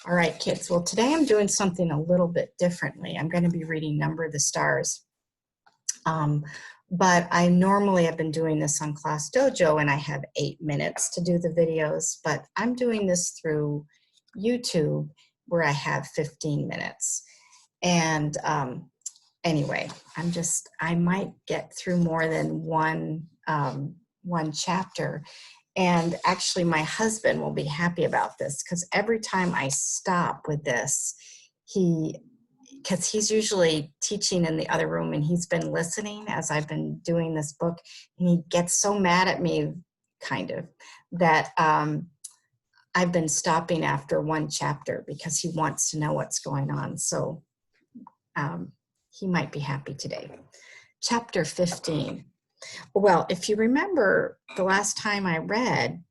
All right, kids. Well, today I'm doing something a little bit differently. I'm going to be reading Number of the Stars. But I normally have been doing this on Class Dojo, and I have 8 minutes to do the videos. But I'm doing this through YouTube, where I have 15 minutes. And anyway, I might get through more than one chapter. And actually, my husband will be happy about this, because every time I stop with this, because he's usually teaching in the other room and he's been listening as I've been doing this book, and he gets so mad at me, kind of, that I've been stopping after one chapter because he wants to know what's going on. So he might be happy today. Chapter 15. Well, if you remember the last time I read,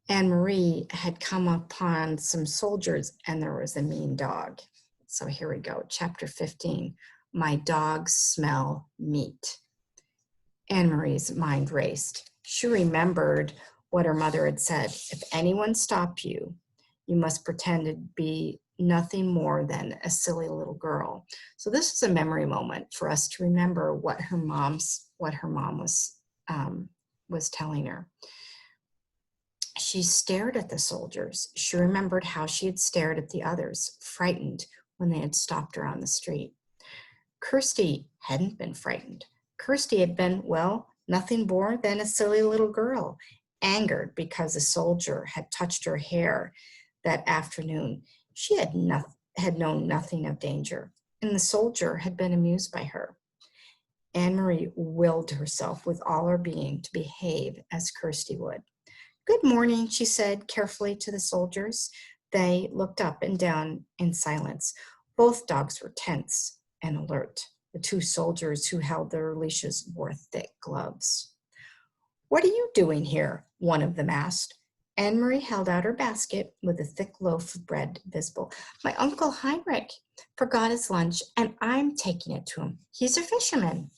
Anne-Marie had come upon some soldiers and there was a mean dog. So here we go, chapter 15. My dogs smell meat. Anne-Marie's mind raced. She remembered what her mother had said. If anyone stopped you, you must pretend to be nothing more than a silly little girl. So this is a memory moment for us to remember what her mom was telling her. She stared at the soldiers. She remembered how she had stared at the others, frightened when they had stopped her on the street. Kirsty hadn't been frightened. Kirsty had been, well, nothing more than a silly little girl, angered because a soldier had touched her hair that afternoon. She had known nothing of danger, and the soldier had been amused by her. Anne-Marie willed herself with all her being to behave as Kirsty would. Good morning, she said carefully to the soldiers. They looked up and down in silence. Both dogs were tense and alert. The two soldiers who held their leashes wore thick gloves. What are you doing here? One of them asked. Anne-Marie held out her basket with a thick loaf of bread visible. My Uncle Heinrich forgot his lunch, and I'm taking it to him. He's a fisherman.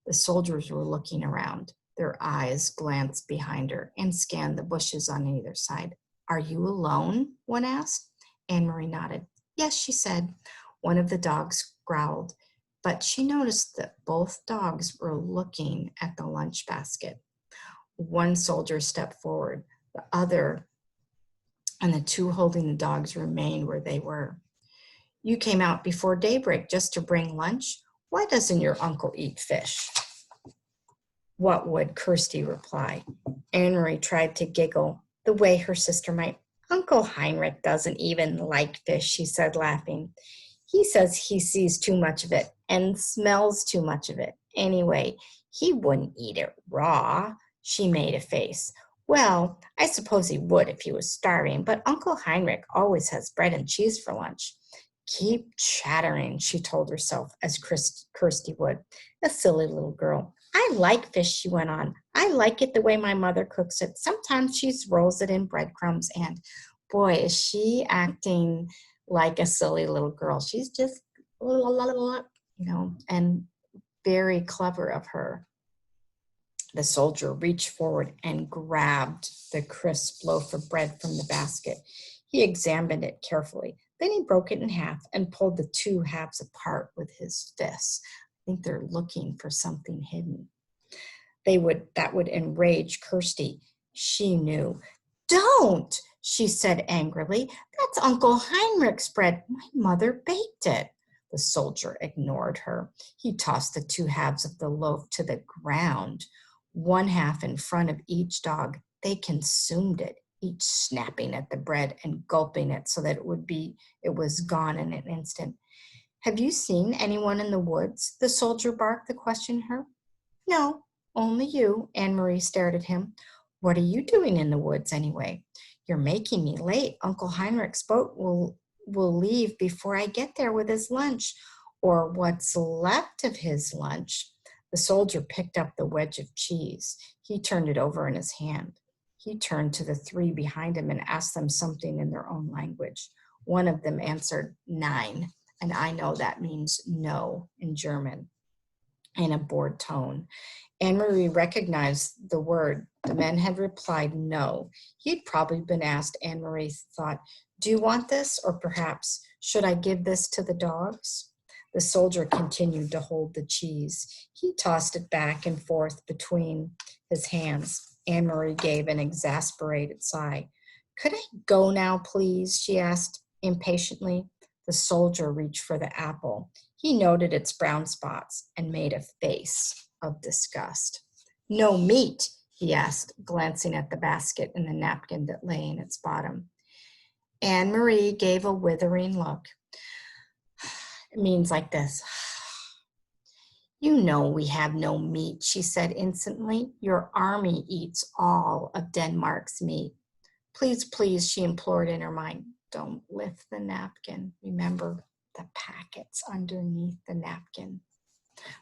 The soldiers were looking around. Their eyes glanced behind her and scanned the bushes on either side. Are you alone? One asked. Anne-Marie nodded. Yes, she said. One of the dogs growled, but she noticed that both dogs were looking at the lunch basket. One soldier stepped forward. The other and the two holding the dogs remained where they were. You came out before daybreak just to bring lunch? Why doesn't your uncle eat fish? What would Kirsty reply? Anne-Marie tried to giggle the way her sister might. Uncle Heinrich doesn't even like fish, she said, laughing. He says he sees too much of it and smells too much of it. Anyway, he wouldn't eat it raw. She made a face. Well, I suppose he would if he was starving, but Uncle Heinrich always has bread and cheese for lunch. Keep chattering, she told herself, as Kirsty would. A silly little girl. I like fish, she went on. I like it the way my mother cooks it. Sometimes she rolls it in breadcrumbs, and boy, is she acting like a silly little girl. She's just, and very clever of her. The soldier reached forward and grabbed the crisp loaf of bread from the basket. He examined it carefully. Then he broke it in half and pulled the two halves apart with his fists. I think they're looking for something hidden. That would enrage Kirsty. She knew. Don't, she said angrily. That's Uncle Heinrich's bread. My mother baked it. The soldier ignored her. He tossed the two halves of the loaf to the ground, one half in front of each dog. They consumed it, each snapping at the bread and gulping it so that it was gone in an instant. Have you seen anyone in the woods? The soldier barked, questioning her. No, only you. Anne-Marie stared at him. What are you doing in the woods anyway? You're making me late. Uncle Heinrich's boat will leave before I get there with his lunch, or what's left of his lunch. The soldier picked up the wedge of cheese. He turned it over in his hand. He turned to the three behind him and asked them something in their own language. One of them answered, 9, and I know that means no in German. in a bored tone. Anne-Marie recognized the word. The men had replied no. He'd probably been asked, Anne-Marie thought, do you want this? Or perhaps, should I give this to the dogs? The soldier continued to hold the cheese. He tossed it back and forth between his hands. Anne-Marie gave an exasperated sigh. Could I go now, please? She asked impatiently. The soldier reached for the apple. He noted its brown spots and made a face of disgust. No meat, he asked, glancing at the basket and the napkin that lay in its bottom. Anne-Marie gave a withering look. It means like this. You know we have no meat, she said instantly. Your army eats all of Denmark's meat. Please, please, she implored in her mind, don't lift the napkin. Remember the packets underneath the napkin.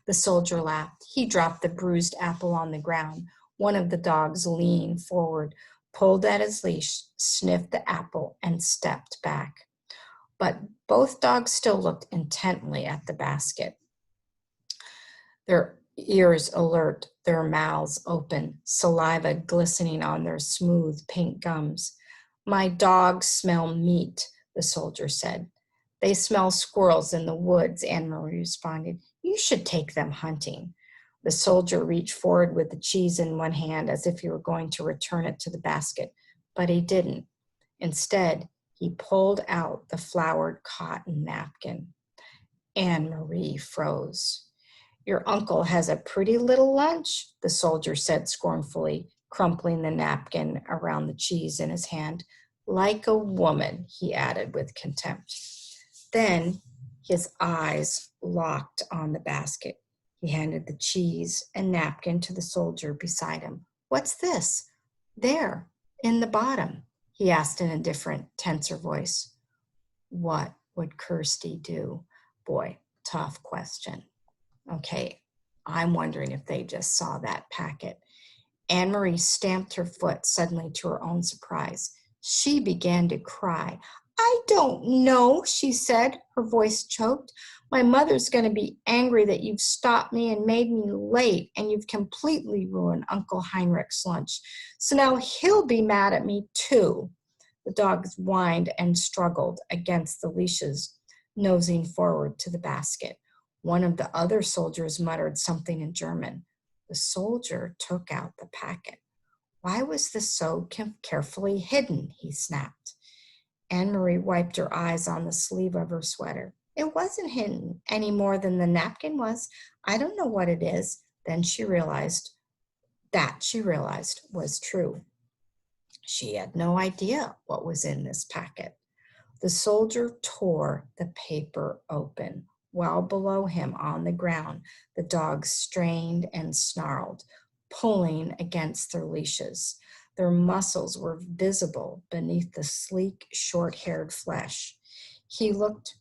The soldier laughed. He dropped the bruised apple on the ground. One of the dogs leaned forward, pulled at his leash, sniffed the apple, and stepped back. But both dogs still looked intently at the basket, their ears alert, their mouths open, saliva glistening on their smooth pink gums. My dogs smell meat, the soldier said. They smell squirrels in the woods, Anne-Marie responded. You should take them hunting. The soldier reached forward with the cheese in one hand as if he were going to return it to the basket, but he didn't. Instead, he pulled out the flowered cotton napkin. Anne-Marie froze. Your uncle has a pretty little lunch, the soldier said scornfully, crumpling the napkin around the cheese in his hand. Like a woman, he added with contempt. Then his eyes locked on the basket. He handed the cheese and napkin to the soldier beside him. What's this? There, in the bottom, he asked in a different, tenser voice. What would Kirsty do? Boy, tough question. Okay, I'm wondering if they just saw that packet. Anne-Marie stamped her foot suddenly to her own surprise. She began to cry. I don't know, she said, her voice choked. My mother's going to be angry that you've stopped me and made me late, and you've completely ruined Uncle Heinrich's lunch. So now he'll be mad at me too. The dogs whined and struggled against the leashes, nosing forward to the basket. One of the other soldiers muttered something in German. The soldier took out the packet. Why was this so carefully hidden? He snapped. Anne-Marie wiped her eyes on the sleeve of her sweater. It wasn't hidden any more than the napkin was. I don't know what it is. Then she realized was true. She had no idea what was in this packet. The soldier tore the paper open. While below him on the ground, the dogs strained and snarled, pulling against their leashes. Their muscles were visible beneath the sleek, short-haired flesh. He looked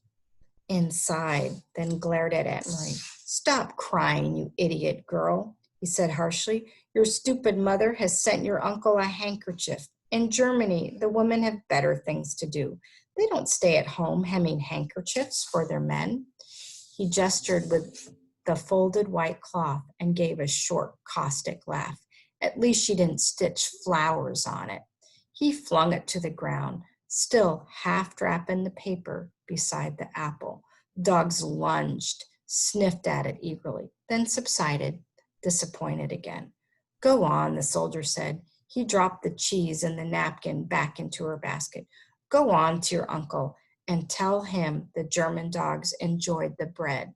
inside, then glared at Anne-Marie. Stop crying, you idiot girl, he said harshly. Your stupid mother has sent your uncle a handkerchief. In Germany, the women have better things to do. They don't stay at home hemming handkerchiefs for their men. He gestured with the folded white cloth and gave a short, caustic laugh. At least she didn't stitch flowers on it. He flung it to the ground, still half wrapped in the paper beside the apple. Dogs lunged, sniffed at it eagerly, then subsided, disappointed again. Go on, the soldier said. He dropped the cheese and the napkin back into her basket. Go on to your uncle and tell him the German dogs enjoyed the bread.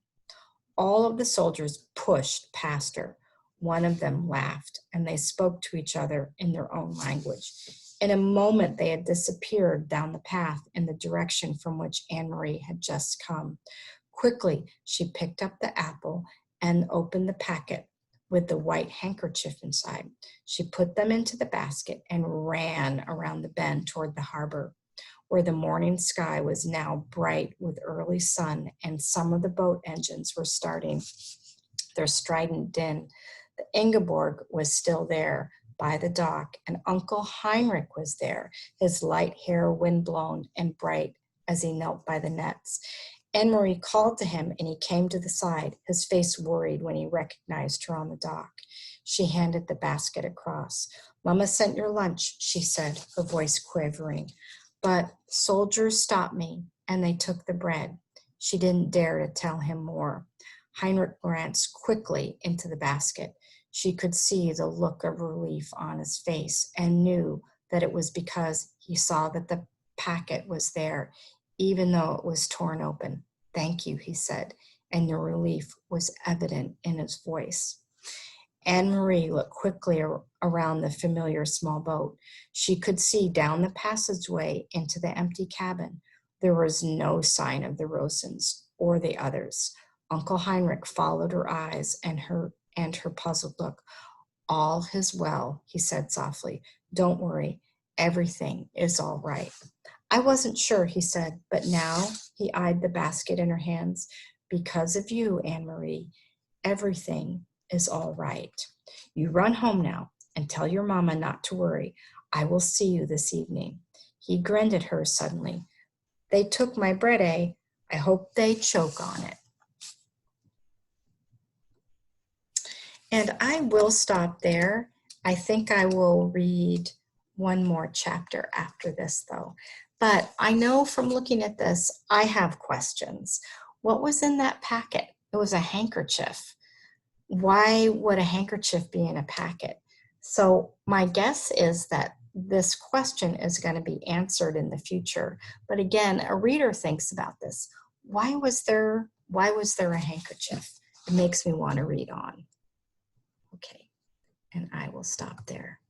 All of the soldiers pushed past her. One of them laughed, and they spoke to each other in their own language. In a moment, they had disappeared down the path in the direction from which Anne-Marie had just come. Quickly, she picked up the apple and opened the packet with the white handkerchief inside. She put them into the basket and ran around the bend toward the harbor, where the morning sky was now bright with early sun, and some of the boat engines were starting their strident din. The Ingeborg was still there by the dock, and Uncle Heinrich was there, his light hair windblown and bright as he knelt by the nets. Anne-Marie called to him and he came to the side, his face worried when he recognized her on the dock. She handed the basket across. Mama sent your lunch, she said, her voice quivering. But soldiers stopped me and they took the bread. She didn't dare to tell him more. Heinrich glanced quickly into the basket. She could see the look of relief on his face and knew that it was because he saw that the packet was there, even though it was torn open. Thank you, he said, and the relief was evident in his voice. Anne-Marie looked quickly around the familiar small boat. She could see down the passageway into the empty cabin. There was no sign of the Rosens or the others. Uncle Heinrich followed her eyes and her puzzled look. All is well, he said softly. Don't worry, everything is all right. I wasn't sure, he said, but now he eyed the basket in her hands. Because of you, Anne-Marie, everything is all right. You run home now and tell your mama not to worry. I will see you this evening. He grinned at her suddenly. They took my bread, eh? I hope they choke on it. And I will stop there. I think I will read one more chapter after this, though. But I know from looking at this, I have questions. What was in that packet? It was a handkerchief. Why would a handkerchief be in a packet? So my guess is that this question is going to be answered in the future. But again, a reader thinks about this. Why was there a handkerchief? It makes me want to read on. Okay, and I will stop there.